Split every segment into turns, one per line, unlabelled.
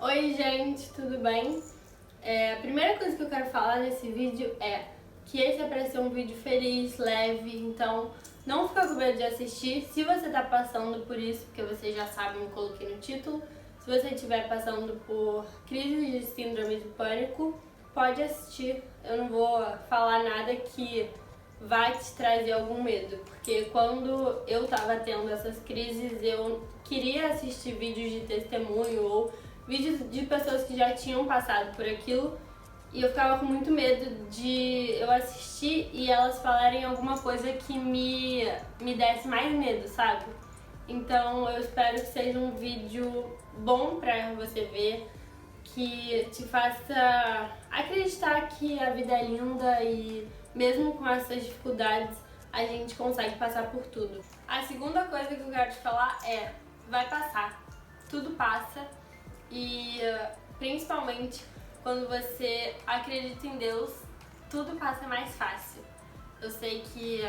Oi gente, tudo bem? A primeira coisa que eu quero falar nesse vídeo é que esse é pra ser um vídeo feliz, leve, então não fica com medo de assistir. Se você tá passando por isso, porque você já sabe, eu coloquei no título, se você estiver passando por crise de síndrome de pânico, pode assistir. Eu não vou falar nada que vai te trazer algum medo, porque quando eu tava tendo essas crises, eu queria assistir vídeos de testemunho ou vídeos de pessoas que já tinham passado por aquilo, e eu ficava com muito medo de eu assistir e elas falarem alguma coisa que me desse mais medo, sabe? Então eu espero que seja um vídeo bom pra você ver, que te faça acreditar que a vida é linda e mesmo com essas dificuldades a gente consegue passar por tudo. A segunda coisa que eu quero te falar é: vai passar, tudo passa, e principalmente quando você acredita em Deus, tudo passa mais fácil. Eu sei que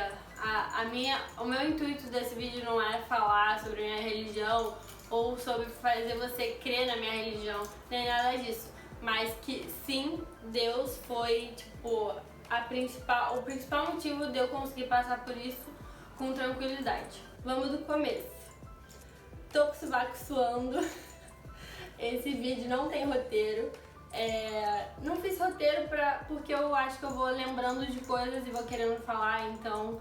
o meu intuito desse vídeo não é falar sobre a minha religião ou sobre fazer você crer na minha religião, nem nada disso, mas que sim, Deus foi tipo o principal motivo de eu conseguir passar por isso com tranquilidade. Vamos do começo. Tô com o sovaco suando. Esse vídeo não tem roteiro. Não fiz roteiro porque eu acho que eu vou lembrando de coisas e vou querendo falar, então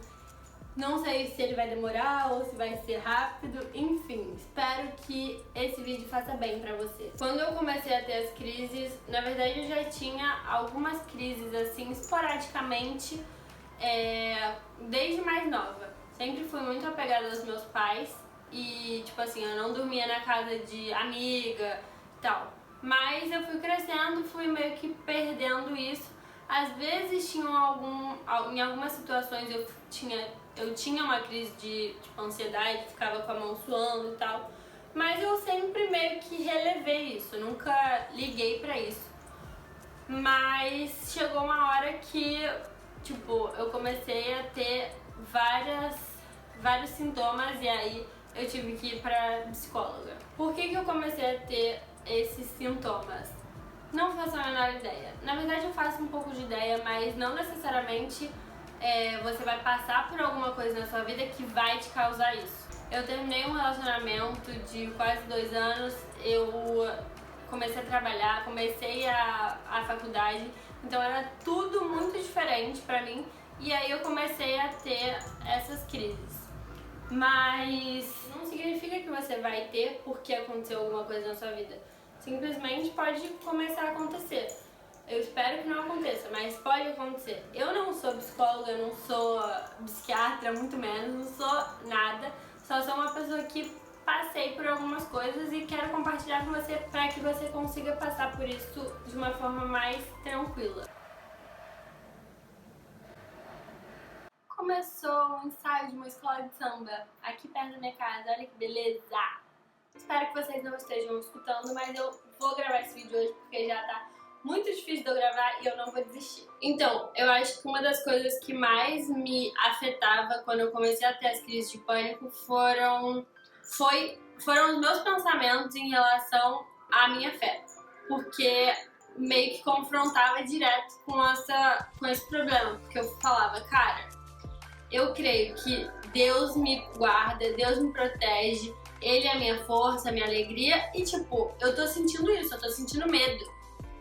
não sei se ele vai demorar ou se vai ser rápido, enfim, espero que esse vídeo faça bem pra você. Quando eu comecei a ter as crises, na verdade eu já tinha algumas crises assim, esporadicamente, desde mais nova. Sempre fui muito apegada aos meus pais e, tipo assim, eu não dormia na casa de amiga e tal. Mas eu fui crescendo, fui meio que perdendo isso. Às vezes em algumas situações eu tinha uma crise de tipo, ansiedade, ficava com a mão suando e tal. Mas eu sempre meio que relevei isso, nunca liguei pra isso. Mas chegou uma hora que, tipo, eu comecei a ter vários sintomas e aí eu tive que ir pra psicóloga. Por que eu comecei a ter esses sintomas? Não faço a menor ideia. Na verdade eu faço um pouco de ideia, mas não necessariamente você vai passar por alguma coisa na sua vida que vai te causar isso. Eu terminei um relacionamento de quase 2 anos, eu comecei a trabalhar, comecei a faculdade, então era tudo muito diferente pra mim, e aí eu comecei a ter essas crises. Mas não significa que você vai ter porque aconteceu alguma coisa na sua vida. Simplesmente pode começar a acontecer. Eu espero que não aconteça, mas pode acontecer. Eu não sou psicóloga, não sou psiquiatra, muito menos, não sou nada. Só sou uma pessoa que passei por algumas coisas e quero compartilhar com você para que você consiga passar por isso de uma forma mais tranquila. Começou um ensaio de uma escola de samba aqui perto da minha casa, olha que beleza! Espero que vocês não estejam escutando, mas eu vou gravar esse vídeo hoje porque já tá muito difícil de eu gravar e eu não vou desistir. Então, eu acho que uma das coisas que mais me afetava quando eu comecei a ter as crises de pânico foram os meus pensamentos em relação à minha fé. Porque meio que confrontava direto com esse problema. Porque eu falava, cara, eu creio que Deus me guarda, Deus me protege, Ele é a minha força, a minha alegria, e tipo, eu tô sentindo isso, eu tô sentindo medo.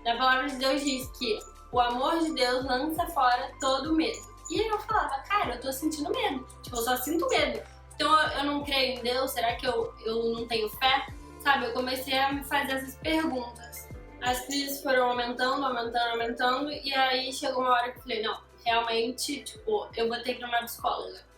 A palavra de Deus diz que o amor de Deus lança fora todo medo. E eu falava, cara, eu tô sentindo medo, tipo, eu só sinto medo. Então eu não creio em Deus, será que eu não tenho fé? Sabe, eu comecei a me fazer essas perguntas. As crises foram aumentando, e aí chegou uma hora que eu falei, não, realmente, tipo, eu vou ter que ir numa psicóloga.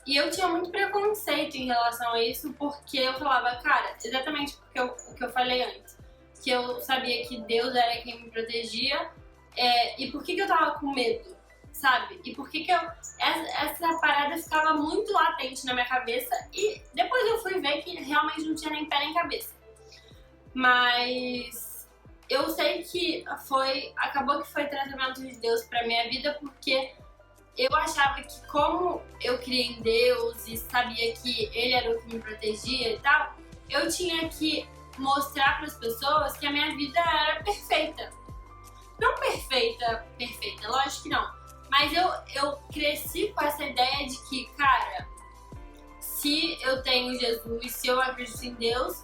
E eu tinha muito preconceito em relação a isso, porque eu falava, cara, exatamente o que eu falei antes, que eu sabia que Deus era quem me protegia, e por que eu tava com medo, sabe? E por que essa parada ficava muito latente na minha cabeça, e depois eu fui ver que realmente não tinha nem pé nem cabeça. Mas eu sei que acabou que foi tratamento de Deus pra minha vida, porque eu achava que como eu criei em Deus e sabia que Ele era o que me protegia e tal, eu tinha que mostrar para as pessoas que a minha vida era perfeita. Não perfeita, lógico que não. Mas eu cresci com essa ideia de que, cara, se eu tenho Jesus, se eu acredito em Deus,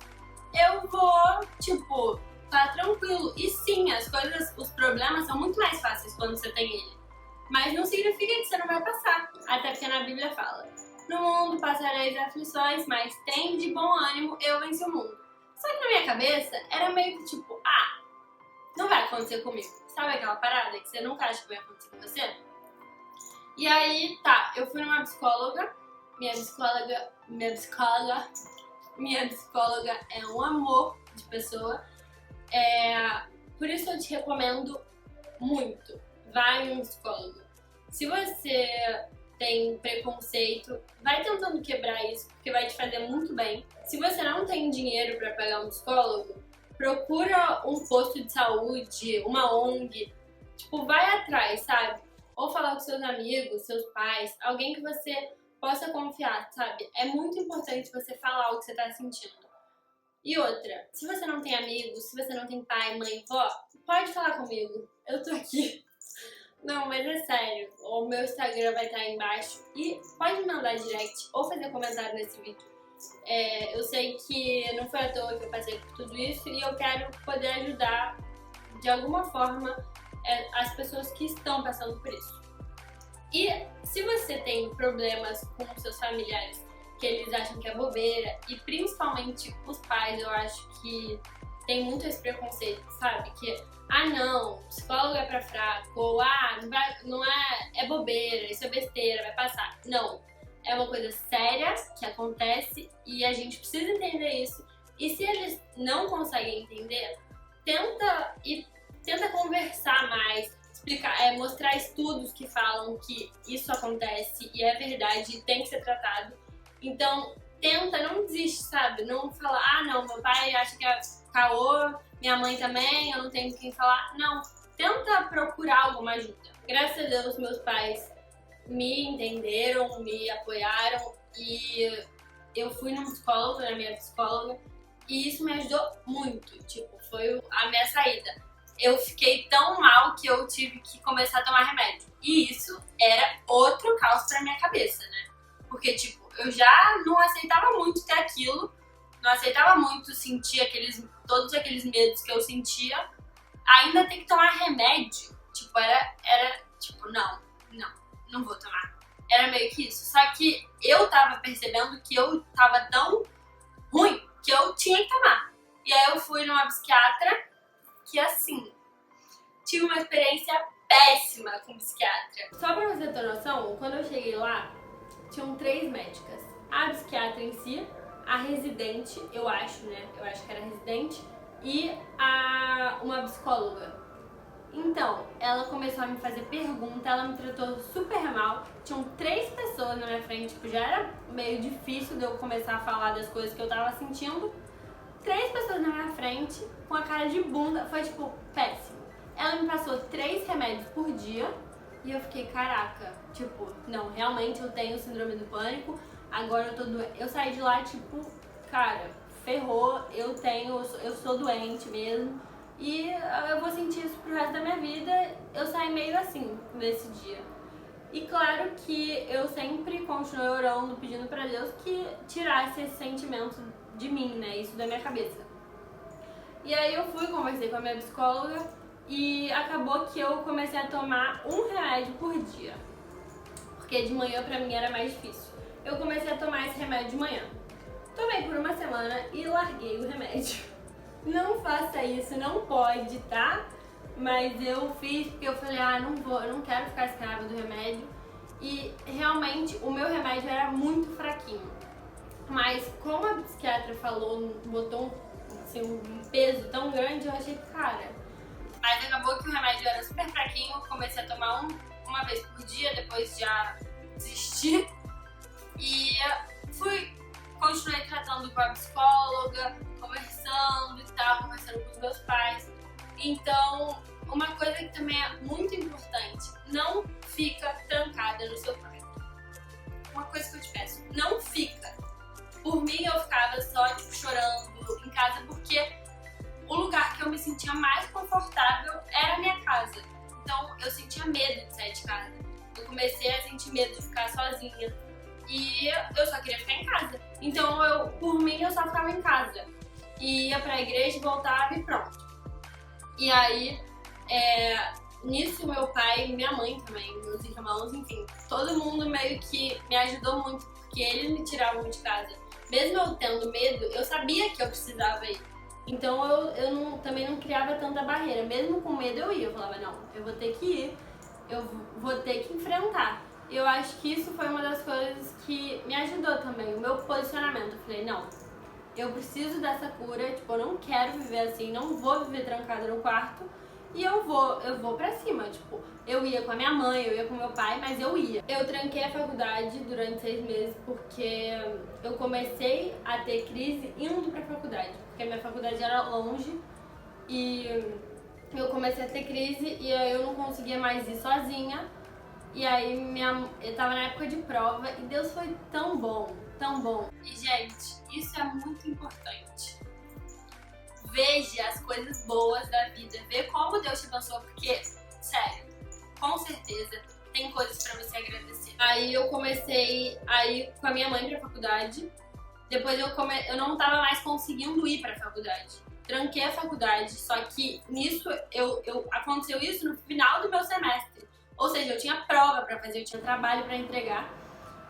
eu vou, tipo, tá tranquilo. E sim, as coisas, os problemas são muito mais fáceis quando você tem ele. Mas não significa que você não vai passar. Até porque na Bíblia fala: no mundo passareis aflições, mas tem de bom ânimo, eu venci o mundo. Só que na minha cabeça era meio que tipo, não vai acontecer comigo. Sabe aquela parada que você nunca acha que vai acontecer com você? E aí, tá, eu fui numa psicóloga. Minha psicóloga é um amor de pessoa. Por isso eu te recomendo muito. Vai em um psicólogo. Se você tem preconceito, vai tentando quebrar isso, porque vai te fazer muito bem. Se você não tem dinheiro para pagar um psicólogo, procura um posto de saúde, uma ONG. Tipo, vai atrás, sabe? Ou falar com seus amigos, seus pais, alguém que você possa confiar, sabe? É muito importante você falar o que você tá sentindo. E outra, se você não tem amigos, se você não tem pai, mãe, vó, pode falar comigo. Eu tô aqui. Não, mas é sério. O meu Instagram vai estar aí embaixo. E pode me mandar direct ou fazer comentário nesse vídeo. Eu sei que não foi à toa que eu passei por tudo isso e eu quero poder ajudar de alguma forma as pessoas que estão passando por isso. E se você tem problemas com seus familiares que eles acham que é bobeira, e principalmente os pais, eu acho que tem muito esse preconceito, sabe? Que, não, psicólogo é pra fraco, ou é bobeira, isso é besteira, vai passar. Não, é uma coisa séria que acontece e a gente precisa entender isso. E se eles não conseguem entender, tenta conversar mais, explicar, mostrar estudos que falam que isso acontece e é verdade e tem que ser tratado. Então, não desiste, sabe? Não fala, não, meu pai acha que é caô, minha mãe também, eu não tenho com quem falar. Não, tenta procurar alguma ajuda. Graças a Deus, meus pais me entenderam, me apoiaram e eu fui na minha psicóloga, e isso me ajudou muito, tipo, foi a minha saída. Eu fiquei tão mal que eu tive que começar a tomar remédio. E isso era outro caos pra minha cabeça, né? Porque, tipo, eu já não aceitava muito ter aquilo, não aceitava muito sentir todos aqueles medos que eu sentia, ainda ter que tomar remédio. Tipo, era tipo, não vou tomar. Era meio que isso. Só que eu tava percebendo que eu tava tão ruim que eu tinha que tomar. E aí eu fui numa psiquiatra que, assim, tive uma experiência péssima com psiquiatra. Só pra você ter noção, quando eu cheguei lá, tinham 3 médicas. A psiquiatra em si, a residente, eu acho, né? Eu acho que era residente, e uma psicóloga. Então, ela começou a me fazer pergunta, ela me tratou super mal. Tinham 3 pessoas na minha frente, tipo, já era meio difícil de eu começar a falar das coisas que eu tava sentindo. 3 pessoas na minha frente, com a cara de bunda, foi, tipo, péssimo. Ela me passou 3 remédios por dia e eu fiquei, caraca, tipo, não, realmente eu tenho síndrome do pânico, agora eu tô doente. Eu saí de lá, tipo, cara, ferrou, eu sou doente mesmo e eu vou sentir isso pro resto da minha vida. Eu saí meio assim nesse dia. E claro que eu sempre continuei orando, pedindo pra Deus que tirasse esse sentimento de mim, né, isso da minha cabeça. E aí eu conversei com a minha psicóloga e acabou que eu comecei a tomar um remédio por dia, porque de manhã pra mim era mais difícil. Eu comecei a tomar esse remédio de manhã. Tomei por uma semana e larguei o remédio. Não faça isso, não pode, tá? Mas eu fiz porque eu falei, eu não quero ficar escrava do remédio. E realmente o meu remédio era muito fraquinho. Mas como a psiquiatra falou, botou assim, um peso tão grande, eu achei que, cara... Mas acabou que o remédio era super fraquinho, eu comecei a tomar uma vez por dia, depois já desisti. E continuei tratando com a psicóloga, conversando e tal, conversando com os meus pais. Então, uma coisa que também é muito importante, não fica trancada no seu quarto. Uma coisa que eu te peço, não fica. Por mim, eu ficava só, tipo, chorando em casa, porque o lugar que eu me sentia mais confortável era a minha casa. Então, eu sentia medo de sair de casa. Eu comecei a sentir medo de ficar sozinha. E eu só queria ficar em casa. Então, por mim, eu só ficava em casa. E ia pra igreja, voltava e pronto. E aí, nisso, meu pai e minha mãe também, meus irmãos, enfim, todo mundo meio que me ajudou muito, porque eles me tiravam de casa. Mesmo eu tendo medo, eu sabia que eu precisava ir. Então eu também não criava tanta barreira. Mesmo com medo eu ia. Eu falava, não, eu vou ter que ir, eu vou ter que enfrentar. Eu acho que isso foi uma das coisas que me ajudou também, o meu posicionamento. Eu falei, não, eu preciso dessa cura, tipo, eu não quero viver assim, não vou viver trancada no quarto. E eu vou pra cima, tipo, eu ia com a minha mãe, eu ia com meu pai, mas eu ia. Eu tranquei a faculdade durante 6 meses porque eu comecei a ter crise indo pra faculdade, porque a minha faculdade era longe e eu comecei a ter crise e aí eu não conseguia mais ir sozinha. E aí eu tava na época de prova e Deus foi tão bom, tão bom. E gente, isso é muito importante. Veja as coisas boas da vida, vê como Deus te abençoou, porque, sério, com certeza tem coisas pra você agradecer. Aí eu comecei a ir com a minha mãe pra faculdade, depois eu não tava mais conseguindo ir pra faculdade. Tranquei a faculdade, só que nisso aconteceu isso no final do meu semestre. Ou seja, eu tinha prova pra fazer, eu tinha trabalho pra entregar.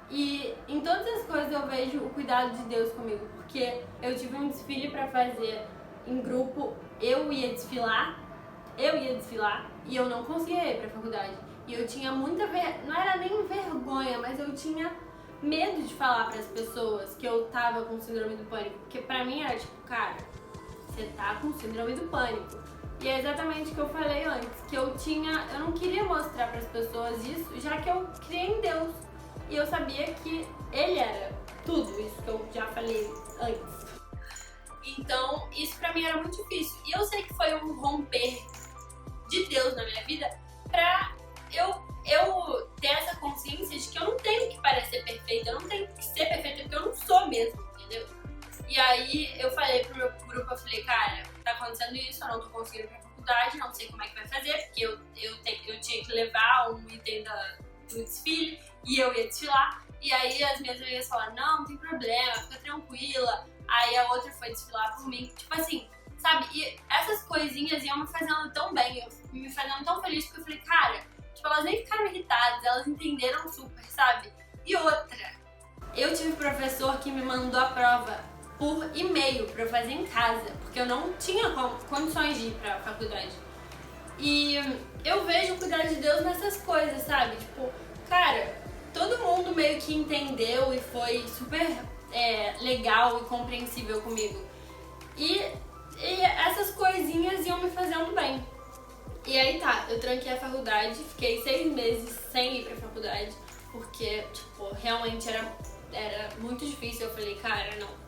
E em todas as coisas eu vejo o cuidado de Deus comigo, porque eu tive um desfile pra fazer em grupo, eu ia desfilar e eu não conseguia ir pra faculdade. E eu tinha muita não era nem vergonha, mas eu tinha medo de falar pras pessoas que eu tava com síndrome do pânico. Porque pra mim era tipo, cara, você tá com síndrome do pânico. E é exatamente o que eu falei antes, que eu não queria mostrar pras pessoas isso, já que eu criei em Deus. E eu sabia que Ele era tudo isso que eu já falei antes. Então, isso pra mim era muito difícil. E eu sei que foi um romper de Deus na minha vida pra eu ter essa consciência de que eu não tenho que parecer perfeita, eu não tenho que ser perfeita porque eu não sou mesmo, entendeu? E aí eu falei pro meu grupo, eu falei, cara, tá acontecendo isso, eu não tô conseguindo ir pra faculdade, não sei como é que vai fazer, porque eu tinha que levar um item do desfile e eu ia desfilar. E aí as minhas amigas falaram, não tem problema, fica tranquila. Aí a outra foi desfilar por mim, tipo assim, sabe? E essas coisinhas iam me fazendo tão bem, me fazendo tão feliz, porque eu falei, cara, tipo, elas nem ficaram irritadas, elas entenderam super, sabe? E outra, eu tive professor que me mandou a prova por e-mail pra eu fazer em casa, porque eu não tinha condições de ir pra faculdade. E eu vejo o cuidado de Deus nessas coisas, sabe? Tipo, cara, todo mundo meio que entendeu e foi super legal e compreensível comigo. E essas coisinhas iam me fazendo bem. E aí tá, eu tranquei a faculdade, fiquei 6 meses sem ir pra faculdade, porque, tipo, realmente era muito difícil. Eu falei, cara, não.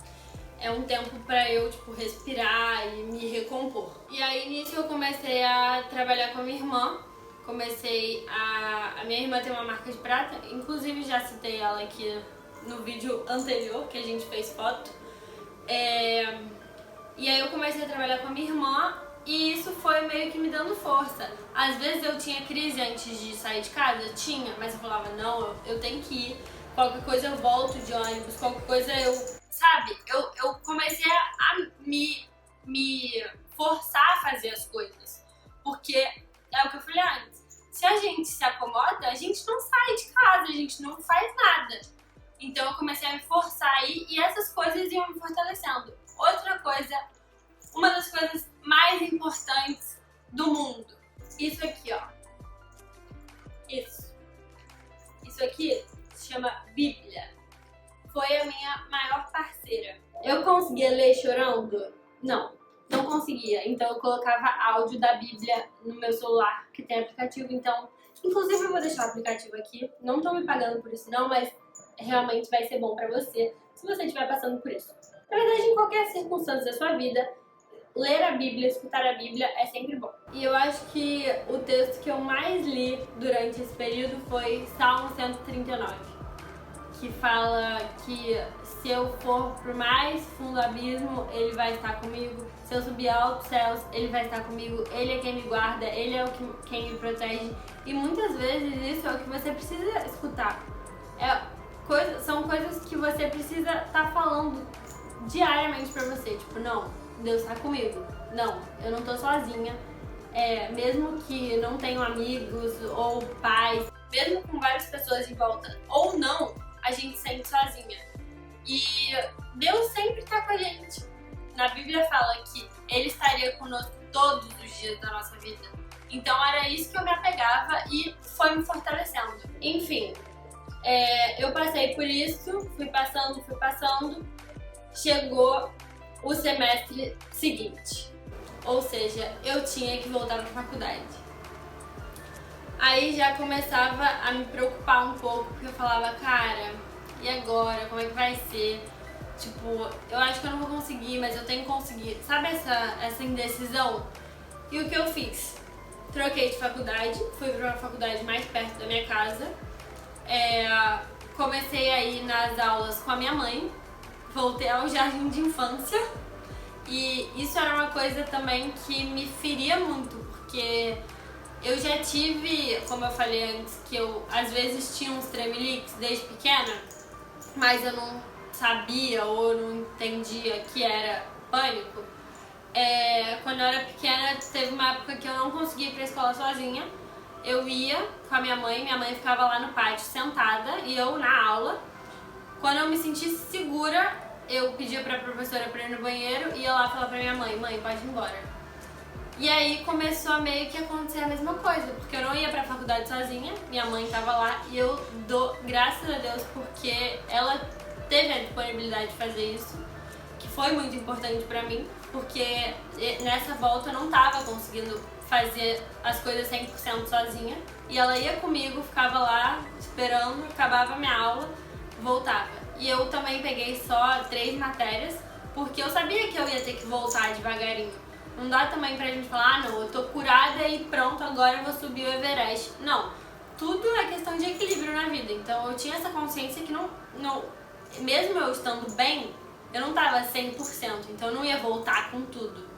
É um tempo pra eu, tipo, respirar e me recompor. E aí, nisso, eu comecei a trabalhar com a minha irmã. A minha irmã tem uma marca de prata, inclusive já citei ela aqui no vídeo anterior, que a gente fez foto. E aí eu comecei a trabalhar com a minha irmã e isso foi meio que me dando força. Às vezes eu tinha crise antes de sair de casa, mas eu falava, não, eu tenho que ir. Qualquer coisa eu volto de ônibus, qualquer coisa sabe? Eu comecei a me forçar a fazer as coisas. Porque é o que eu falei antes, se a gente se acomoda, a gente não sai de casa, a gente não faz nada. Então eu comecei a me forçar aí e essas coisas iam me fortalecendo. Outra coisa, uma das coisas mais importantes do mundo. Isso aqui, ó. Isso aqui se chama Bíblia. Foi a minha maior parceira. Eu conseguia ler chorando? Não conseguia. Então eu colocava áudio da Bíblia no meu celular, que tem aplicativo. Então, inclusive eu vou deixar o aplicativo aqui. Não estão me pagando por isso não, mas realmente vai ser bom pra você se você estiver passando por isso. Na verdade, em qualquer circunstância da sua vida, ler a Bíblia, escutar a Bíblia é sempre bom. E eu acho que o texto que eu mais li durante esse período foi Salmo 139, que fala que se eu for pro mais fundo do abismo, ele vai estar comigo. Se eu subir altos céus, ele vai estar comigo. Ele é quem me guarda, ele é quem me protege. E muitas vezes isso é o que você precisa escutar. São coisas que você precisa estar falando diariamente pra você. Tipo, não, Deus tá comigo. Não, eu não tô sozinha. Mesmo que não tenham amigos ou pais, mesmo com várias pessoas em volta ou não, a gente sente sozinha. E Deus sempre tá com a gente. Na Bíblia fala que Ele estaria conosco todos os dias da nossa vida. Então era isso que eu me apegava e foi me fortalecendo. Enfim, eu passei por isso, fui passando, chegou o semestre seguinte. Ou seja, eu tinha que voltar pra faculdade. Aí já começava a me preocupar um pouco, porque eu falava, cara, e agora? Como é que vai ser? Tipo, eu acho que eu não vou conseguir, mas eu tenho que conseguir. Sabe essa indecisão? E o que eu fiz? Troquei de faculdade, fui pra uma faculdade mais perto da minha casa. Comecei a ir nas aulas com a minha mãe. Voltei ao jardim de infância. E isso era uma coisa também que me feria muito, porque eu já tive, como eu falei antes, que eu às vezes tinha uns tremeliques desde pequena, mas eu não sabia ou não entendia que era pânico. Quando eu era pequena, teve uma época que eu não conseguia ir pra escola sozinha. Eu ia com a minha mãe ficava lá no pátio sentada e eu na aula. Quando eu me sentisse segura, eu pedia pra professora pra ir no banheiro e ia lá falar pra minha mãe, pode ir embora. E aí começou a meio que acontecer a mesma coisa, porque eu não ia pra faculdade sozinha, minha mãe tava lá e eu dou graças a Deus porque ela teve a disponibilidade de fazer isso, que foi muito importante pra mim, porque nessa volta eu não tava conseguindo fazer as coisas 100% sozinha, e ela ia comigo, ficava lá esperando, acabava a minha aula, voltava. E eu também peguei só 3 matérias, porque eu sabia que eu ia ter que voltar devagarinho. Não dá também pra gente falar, não, eu tô curada e pronto, agora eu vou subir o Everest. Não, tudo é questão de equilíbrio na vida. Então eu tinha essa consciência que não mesmo eu estando bem, eu não tava 100%, então eu não ia voltar com tudo.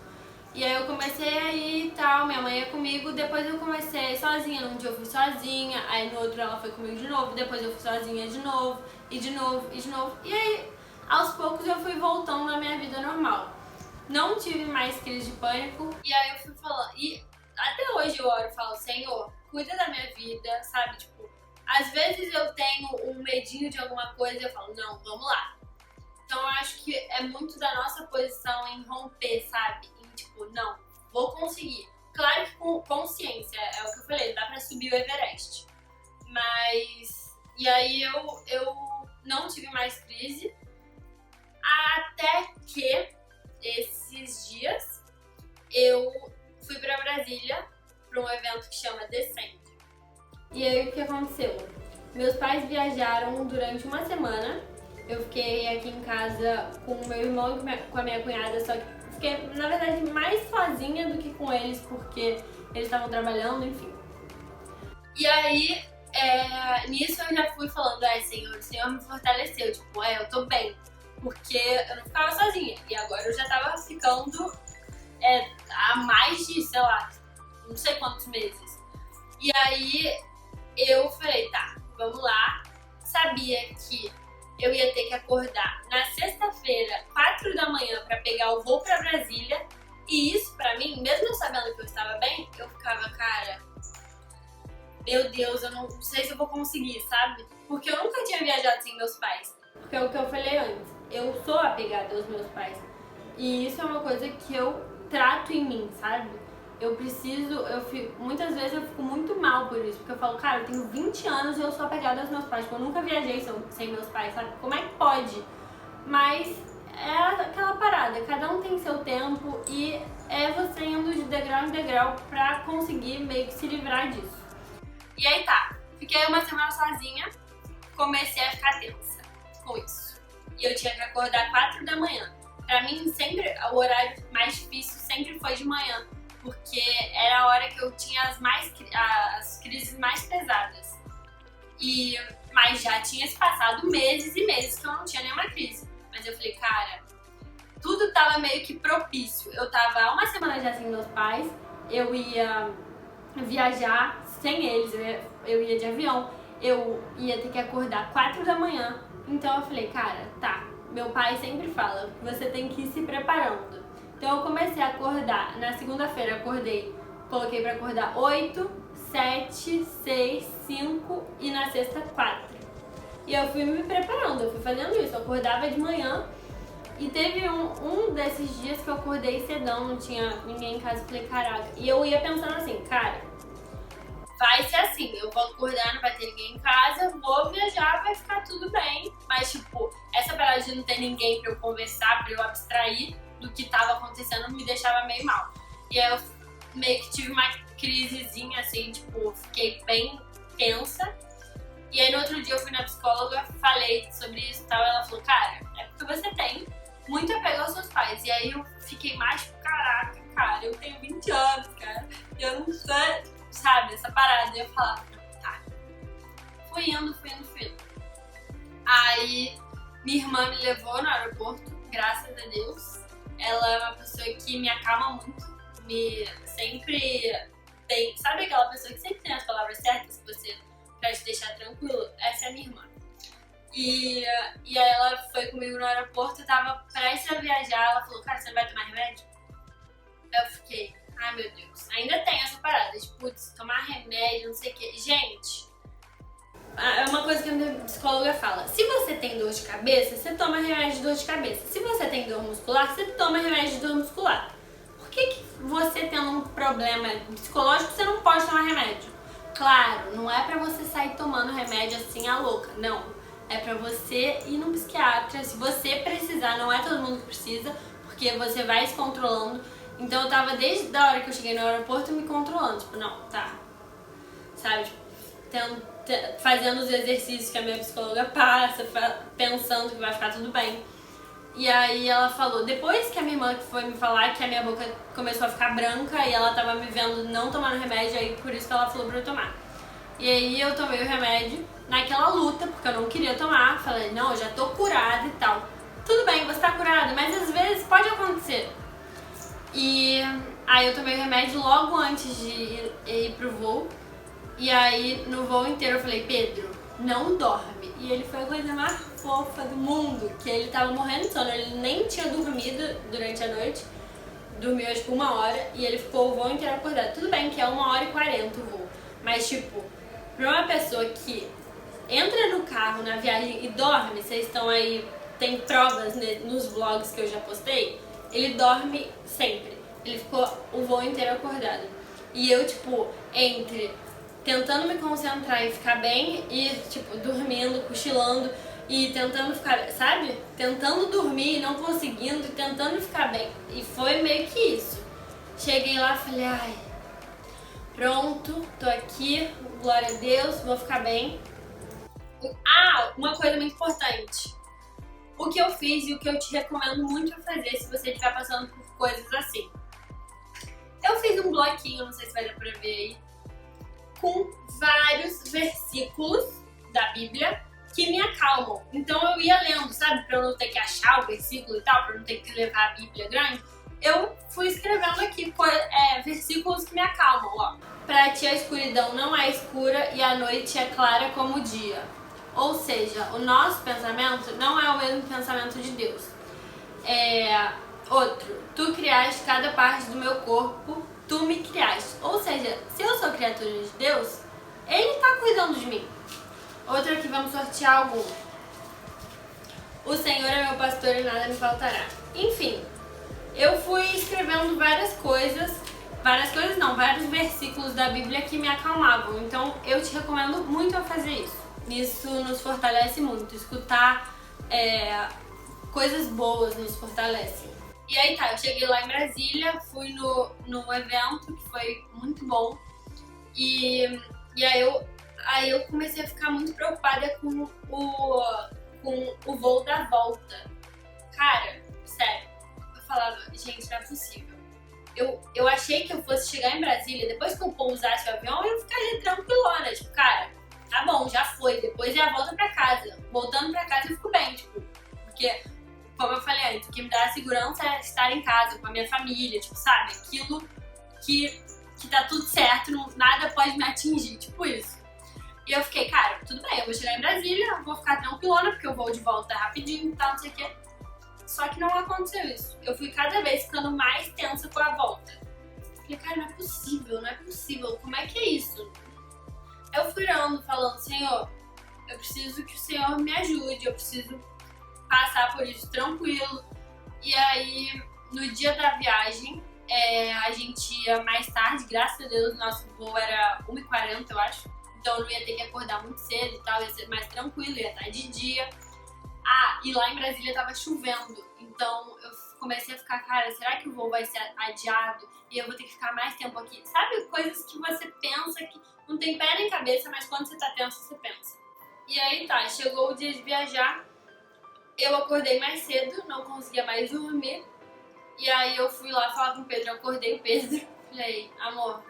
E aí eu comecei a ir e tal, minha mãe ia comigo, depois eu comecei sozinha, num dia eu fui sozinha, aí no outro ela foi comigo de novo, depois eu fui sozinha de novo, e de novo, e de novo. E aí, aos poucos eu fui voltando à minha vida normal. Não tive mais crise de pânico, e aí eu fui falando, e até hoje eu oro e falo, Senhor, cuida da minha vida, sabe, tipo, às vezes eu tenho um medinho de alguma coisa e eu falo, não, vamos lá. Então eu acho que é muito da nossa posição em romper, sabe? Em tipo, não, vou conseguir. Claro que com consciência, é o que eu falei, dá pra subir o Everest. Mas, e aí eu não tive mais crise, até que esses dias eu fui pra Brasília pra um evento que chama Descende. E aí o que aconteceu? Meus pais viajaram durante uma semana. Eu fiquei aqui em casa com o meu irmão e com a minha cunhada, só que fiquei, na verdade, mais sozinha do que com eles, porque eles estavam trabalhando, enfim. E aí, nisso eu já fui falando, Senhor, o Senhor me fortaleceu, tipo, eu tô bem, porque eu não ficava sozinha. E agora eu já tava ficando há mais de, sei lá, não sei quantos meses. E aí eu falei, tá, vamos lá. Sabia que eu ia ter que acordar na sexta-feira, 4 da manhã, pra pegar o voo pra Brasília. E isso, pra mim, mesmo eu sabendo que eu estava bem, eu ficava, cara, meu Deus, eu não sei se eu vou conseguir, sabe? Porque eu nunca tinha viajado sem meus pais. Porque é o que eu falei antes, eu sou apegada aos meus pais. E isso é uma coisa que eu trato em mim, sabe? Muitas vezes eu fico muito mal por isso, porque eu falo, cara, eu tenho 20 anos e eu sou apegada aos meus pais, porque eu nunca viajei sem meus pais, sabe? Como é que pode? Mas é aquela parada, cada um tem seu tempo e é você indo de degrau em degrau pra conseguir meio que se livrar disso. E aí tá, fiquei uma semana sozinha, comecei a ficar tensa com isso. E eu tinha que acordar 4 da manhã. Pra mim, sempre, o horário mais difícil sempre foi de manhã, porque era a hora que eu tinha as crises mais pesadas. Mas já tinha se passado meses e meses que eu não tinha nenhuma crise. Mas eu falei, cara, tudo tava meio que propício. Eu tava há uma semana já sem meus pais, eu ia viajar sem eles, eu ia de avião, eu ia ter que acordar 4 da manhã. Então eu falei, cara, tá, meu pai sempre fala, você tem que ir se preparando. Então eu comecei a acordar, na segunda-feira acordei, coloquei pra acordar 8, 7, 6, 5 e na sexta 4. E eu fui me preparando, eu fui fazendo isso, eu acordava de manhã e teve um desses dias que eu acordei cedão, não tinha ninguém em casa, eu falei, caraca. E eu ia pensando assim, cara, vai ser assim, eu vou acordar, não vai ter ninguém em casa, vou viajar, vai ficar tudo bem. Mas tipo, essa parada de não ter ninguém pra eu conversar, pra eu abstrair do que tava acontecendo me deixava meio mal. E aí eu meio que tive uma crisezinha assim, tipo, fiquei bem tensa. E aí no outro dia eu fui na psicóloga, falei sobre isso e tal, e ela falou, cara, é porque você tem muito apego aos seus pais. E aí eu fiquei mais tipo, caraca, cara, eu tenho 20 anos, cara, e eu não sei, sabe, essa parada. E eu falava, tá. Fui indo. Aí minha irmã me levou no aeroporto, graças a Deus. Ela é uma pessoa que me acalma muito, sempre tem, sabe aquela pessoa que sempre tem as palavras certas que você, pra te deixar tranquilo? Essa é a minha irmã. E aí ela foi comigo no aeroporto, eu tava prestes a viajar, ela falou, cara, você não vai tomar remédio? Eu fiquei, ai meu Deus, ainda tem essa parada de, putz, tomar remédio, não sei o que. Gente, é uma coisa que a minha psicóloga fala, se você tem dor de cabeça, você toma remédio de dor de cabeça. Se você tem dor muscular, você toma remédio de dor muscular. Por que você tendo um problema psicológico, você não pode tomar remédio? Claro, não é pra você sair tomando remédio assim a louca, não. É pra você ir no psiquiatra, se você precisar, não é todo mundo que precisa, porque você vai se controlando. Então eu tava desde a hora que eu cheguei no aeroporto me controlando, tipo, não, tá, sabe, tipo, fazendo os exercícios que a minha psicóloga passa, pensando que vai ficar tudo bem. E aí ela falou, depois que a minha irmã foi me falar que a minha boca começou a ficar branca e ela tava me vendo não tomando remédio, aí por isso que ela falou pra eu tomar. E aí eu tomei o remédio naquela luta, porque eu não queria tomar, falei, não, eu já tô curada e tal. Tudo bem, você tá curada, mas às vezes pode acontecer. E aí eu tomei o remédio logo antes de ir pro voo. E aí no voo inteiro eu falei, Pedro, não dorme. E ele foi a coisa mais fofa do mundo, que ele tava morrendo de sono, ele nem tinha dormido durante a noite. Dormiu acho que 1 hora e ele ficou o voo inteiro acordado. Tudo bem que é 1h40 o voo, mas tipo, pra uma pessoa que entra no carro na viagem e dorme, vocês estão aí, tem provas nos vlogs que eu já postei, ele dorme sempre. Ele ficou o voo inteiro acordado. E eu, tipo, entre tentando me concentrar e ficar bem e, tipo, dormindo, cochilando e tentando ficar, sabe? Tentando dormir e não conseguindo e tentando ficar bem. E foi meio que isso. Cheguei lá e falei, ai, pronto, tô aqui, glória a Deus, vou ficar bem. Ah, uma coisa muito importante. O que eu fiz e o que eu te recomendo muito a fazer se você estiver passando por coisas assim. Eu fiz um bloquinho, não sei se vai dar pra ver aí, com vários versículos da Bíblia que me acalmam. Então eu ia lendo, sabe? Pra eu não ter que achar o versículo e tal, pra eu não ter que levar a Bíblia grande. Eu fui escrevendo aqui versículos que me acalmam, ó. Pra ti a escuridão não é escura e a noite é clara como o dia. Ou seja, o nosso pensamento não é o mesmo pensamento de Deus. Outro, tu criaste cada parte do meu corpo, tu me criaste. Ou seja, se eu sou criatura de Deus, Ele tá cuidando de mim. Outro aqui, vamos sortear algum. O Senhor é meu pastor e nada me faltará. Enfim, eu fui escrevendo vários versículos da Bíblia que me acalmavam. Então eu te recomendo muito a fazer isso. Isso nos fortalece muito. Escutar coisas boas nos fortalece. E aí tá, eu cheguei lá em Brasília, fui no evento, que foi muito bom. E aí eu comecei a ficar muito preocupada com o voo da volta. Cara, sério, eu falava, gente, não é possível. Eu achei que eu fosse chegar em Brasília, depois que eu pousasse o avião, eu ficaria tranquilona. Tipo, cara, tá bom, bom, já foi. Depois é a volta pra casa. Voltando pra casa eu fico bem, tipo, porque, como eu falei antes, o que me dá segurança é estar em casa, com a minha família, tipo, sabe? Aquilo que tá tudo certo, nada pode me atingir, tipo isso. E eu fiquei, cara, tudo bem, eu vou chegar em Brasília, vou ficar tranquilona, porque eu vou de volta rapidinho e tal, não sei o quê. Só que não aconteceu isso. Eu fui cada vez ficando mais tensa com a volta. Falei, cara, não é possível, não é possível, como é que é isso? Eu fui orando, falando, Senhor, eu preciso que o Senhor me ajude, eu preciso passar por isso tranquilo. E aí, no dia da viagem, a gente ia mais tarde, graças a Deus, nosso voo era 1h40, eu acho. Então eu não ia ter que acordar muito cedo e tal, ia ser mais tranquilo, ia estar de dia. Ah, e lá em Brasília tava chovendo, então eu comecei a ficar, cara, será que o voo vai ser adiado e eu vou ter que ficar mais tempo aqui? Sabe, coisas que você pensa que não tem pé nem cabeça, mas quando você tá tenso, você pensa. E aí tá, chegou o dia de viajar, eu acordei mais cedo, não conseguia mais dormir. E aí eu fui lá falar com o Pedro, eu acordei o Pedro, falei, amor,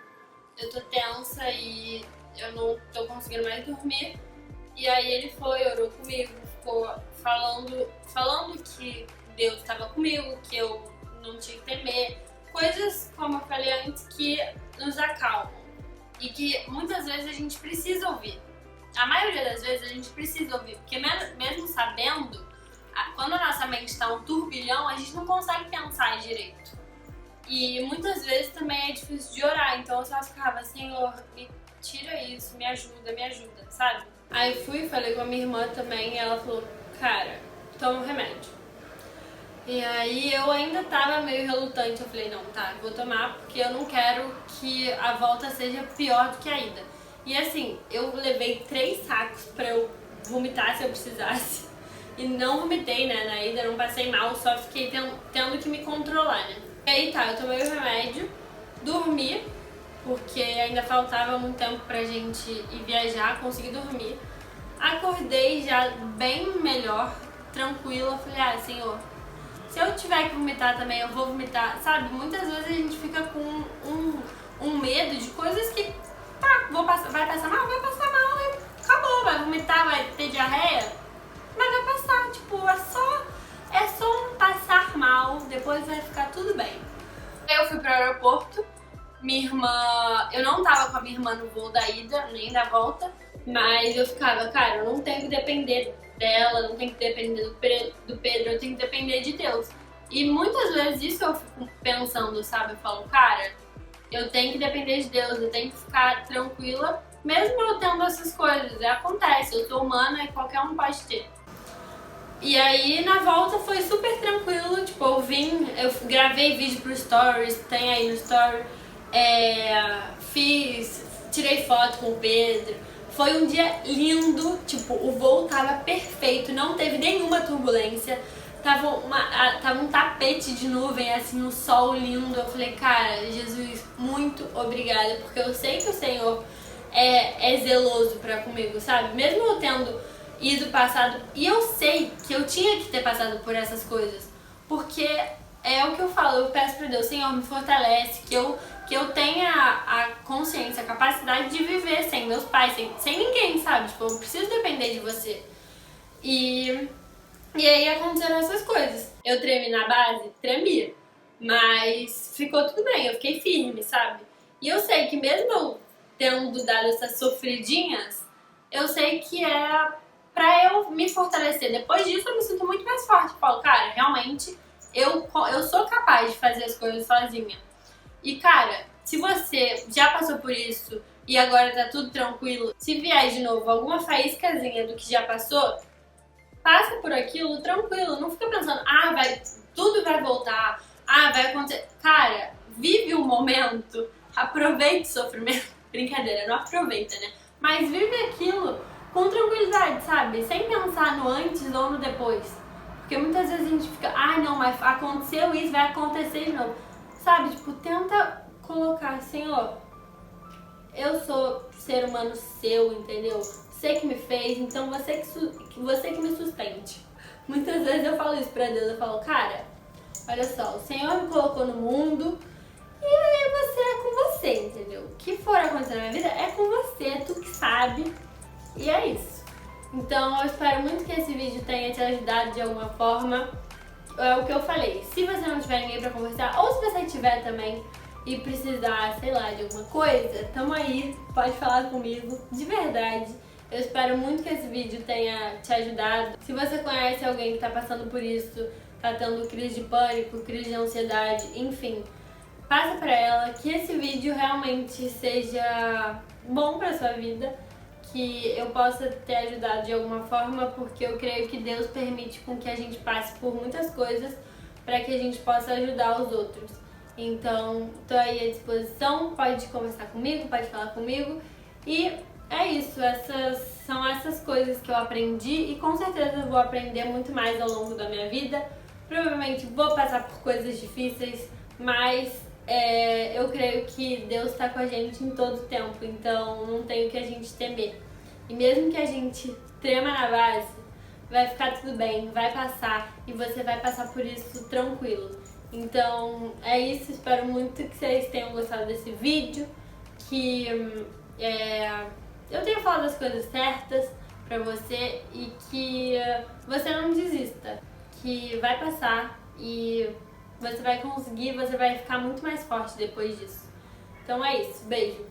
eu tô tensa e eu não tô conseguindo mais dormir. E aí ele foi, orou comigo, ficou falando que Deus estava comigo, que eu não tinha que temer. Coisas, como eu falei antes, que nos acalmam. E que muitas vezes a gente precisa ouvir. A maioria das vezes a gente precisa ouvir, porque mesmo sabendo, quando a nossa mente está um turbilhão, a gente não consegue pensar direito. E muitas vezes também é difícil de orar, então eu só ficava, Senhor, me tira isso, me ajuda, sabe? Aí fui, falei com a minha irmã também e ela falou, cara, toma um remédio. E aí eu ainda tava meio relutante, eu falei, não, tá, vou tomar porque eu não quero que a volta seja pior do que a ida. E assim, eu levei 3 sacos pra eu vomitar se eu precisasse. E não vomitei, né, na ida, não passei mal, só fiquei tendo que me controlar, né. E aí tá, eu tomei o remédio, dormi, porque ainda faltava muito tempo pra gente ir viajar, consegui dormir. Acordei já bem melhor, tranquila, falei, ah, Senhor, se eu tiver que vomitar também, eu vou vomitar, sabe? Muitas vezes a gente fica com um medo de coisas que, tá, vai passar mal e acabou, vai vomitar, vai ter diarreia, mas vai passar, tipo, é só um passar mal, depois vai ficar tudo bem. Eu fui pro aeroporto, minha irmã, eu não tava com a minha irmã no voo da ida, nem da volta, mas eu ficava, cara, eu não tenho que depender dela, não tenho que depender do Pedro, eu tenho que depender de Deus. E muitas vezes isso eu fico pensando, sabe? Eu falo, cara, eu tenho que depender de Deus, eu tenho que ficar tranquila, mesmo eu tendo essas coisas. Acontece, eu sou humana e qualquer um pode ter. E aí na volta foi super tranquilo, tipo, eu gravei vídeo pro Stories, tem aí no Story, tirei foto com o Pedro. Foi um dia lindo, tipo, o voo tava perfeito, não teve nenhuma turbulência. Tava um tapete de nuvem, assim, um sol lindo. Eu falei, cara, Jesus, muito obrigada, porque eu sei que o Senhor é zeloso comigo, sabe? Mesmo eu tendo ido passado, e eu sei que eu tinha que ter passado por essas coisas, porque é o que eu falo, eu peço pra Deus, Senhor, me fortalece, que eu tenha a consciência, a capacidade de viver sem meus pais, sem ninguém, sabe? Tipo, eu preciso depender de você. E aí aconteceram essas coisas. Eu tremi na base? Tremi. Mas ficou tudo bem, eu fiquei firme, sabe? E eu sei que mesmo eu tendo dado essas sofridinhas, eu sei que é pra eu me fortalecer. Depois disso eu me sinto muito mais forte. Eu falo, cara, realmente eu sou capaz de fazer as coisas sozinha. E cara, se você já passou por isso e agora tá tudo tranquilo, se vier de novo alguma faíscazinha do que já passou, passa por aquilo tranquilo, não fica pensando, tudo vai voltar, vai acontecer. Cara, vive o momento, aproveite o sofrimento. Brincadeira, não aproveita, né? Mas vive aquilo com tranquilidade, sabe? Sem pensar no antes ou no depois. Porque muitas vezes a gente fica, não, mas aconteceu isso, vai acontecer de novo. Sabe, tipo, tenta colocar, Senhor, eu sou ser humano seu, entendeu? Você que me fez, então você que me sustente. Muitas vezes eu falo isso pra Deus, eu falo, cara, olha só, o Senhor me colocou no mundo e aí você é com você, entendeu? O que for acontecer na minha vida é com você, tu que sabe. E é isso. Então eu espero muito que esse vídeo tenha te ajudado de alguma forma. É o que eu falei, se você não tiver ninguém pra conversar, ou se você tiver também e precisar, sei lá, de alguma coisa, tamo aí, pode falar comigo, de verdade. Eu espero muito que esse vídeo tenha te ajudado. Se você conhece alguém que tá passando por isso, tá tendo crise de pânico, crise de ansiedade, enfim, passa pra ela que esse vídeo realmente seja bom pra sua vida, que eu possa ter ajudado de alguma forma, porque eu creio que Deus permite com que a gente passe por muitas coisas para que a gente possa ajudar os outros. Então, tô aí à disposição, pode conversar comigo, pode falar comigo. E é isso, são essas coisas que eu aprendi e com certeza eu vou aprender muito mais ao longo da minha vida. Provavelmente vou passar por coisas difíceis, mas eu creio que Deus está com a gente em todo o tempo, então não tem o que a gente temer. E mesmo que a gente trema na base, vai ficar tudo bem, vai passar e você vai passar por isso tranquilo. Então é isso, espero muito que vocês tenham gostado desse vídeo, que eu tenha falado as coisas certas pra você e que você não desista, que vai passar e você vai conseguir, você vai ficar muito mais forte depois disso. Então é isso, beijo!